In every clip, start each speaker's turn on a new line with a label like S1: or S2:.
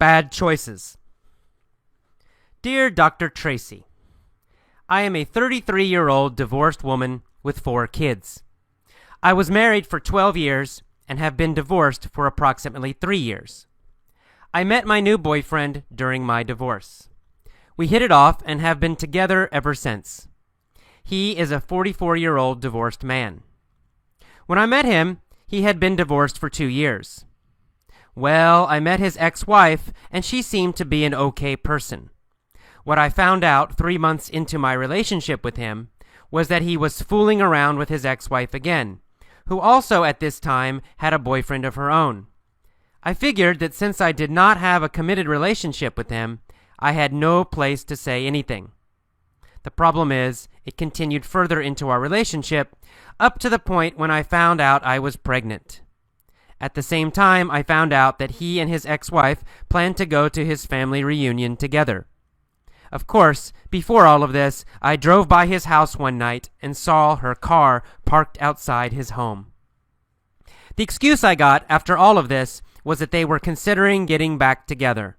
S1: Bad choices. Dear Dr. Tracy, I am a 33-year-old divorced woman with 4 kids. I was married for 12 years and have been divorced for approximately 3 years. I met my new boyfriend during my divorce. We hit it off and have been together ever since. He is a 44-year-old divorced man. When I met him, he had been divorced for 2 years. Well, I met his ex-wife, and she seemed to be an okay person. What I found out 3 months into my relationship with him was that he was fooling around with his ex-wife again, who also at this time had a boyfriend of her own. I figured that since I did not have a committed relationship with him, I had no place to say anything. The problem is, it continued further into our relationship, up to the point when I found out I was pregnant. At the same time, I found out that he and his ex-wife planned to go to his family reunion together. Of course, before all of this, I drove by his house one night and saw her car parked outside his home. The excuse I got after all of this was that they were considering getting back together.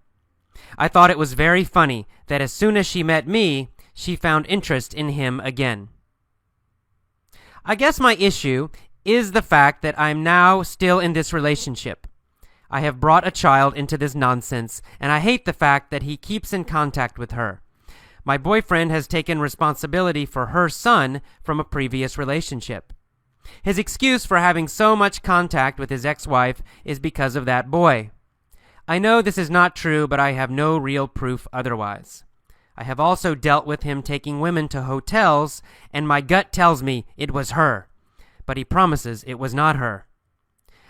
S1: I thought it was very funny that as soon as she met me, she found interest in him again. I guess my issue is the fact that I'm now still in this relationship. I have brought a child into this nonsense, and I hate the fact that he keeps in contact with her. My boyfriend has taken responsibility for her son from a previous relationship. His excuse for having so much contact with his ex-wife is because of that boy. I know this is not true, but I have no real proof otherwise. I have also dealt with him taking women to hotels, and my gut tells me it was her, but he promises it was not her.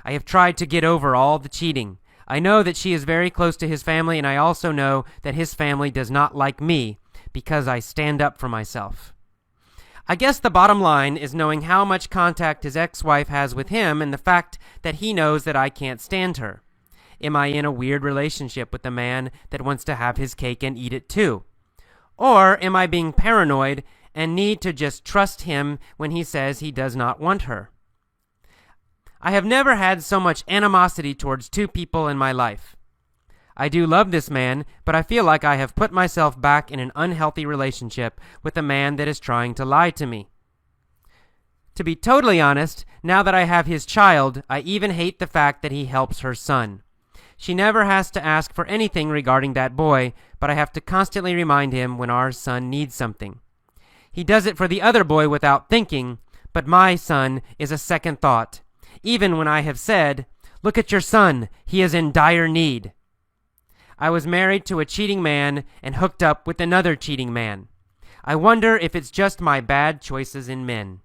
S1: I have tried to get over all the cheating. I know that she is very close to his family, and I also know that his family does not like me because I stand up for myself. I guess the bottom line is knowing how much contact his ex-wife has with him and the fact that he knows that I can't stand her. Am I in a weird relationship with a man that wants to have his cake and eat it too? Or am I being paranoid and need to just trust him when he says he does not want her? I have never had so much animosity towards 2 people in my life. I do love this man, but I feel like I have put myself back in an unhealthy relationship with a man that is trying to lie to me. To be totally honest, now that I have his child, I even hate the fact that he helps her son. She never has to ask for anything regarding that boy, but I have to constantly remind him when our son needs something. He does it for the other boy without thinking, but my son is a second thought, even when I have said, "Look at your son, he is in dire need." I was married to a cheating man and hooked up with another cheating man. I wonder if it's just my bad choices in men.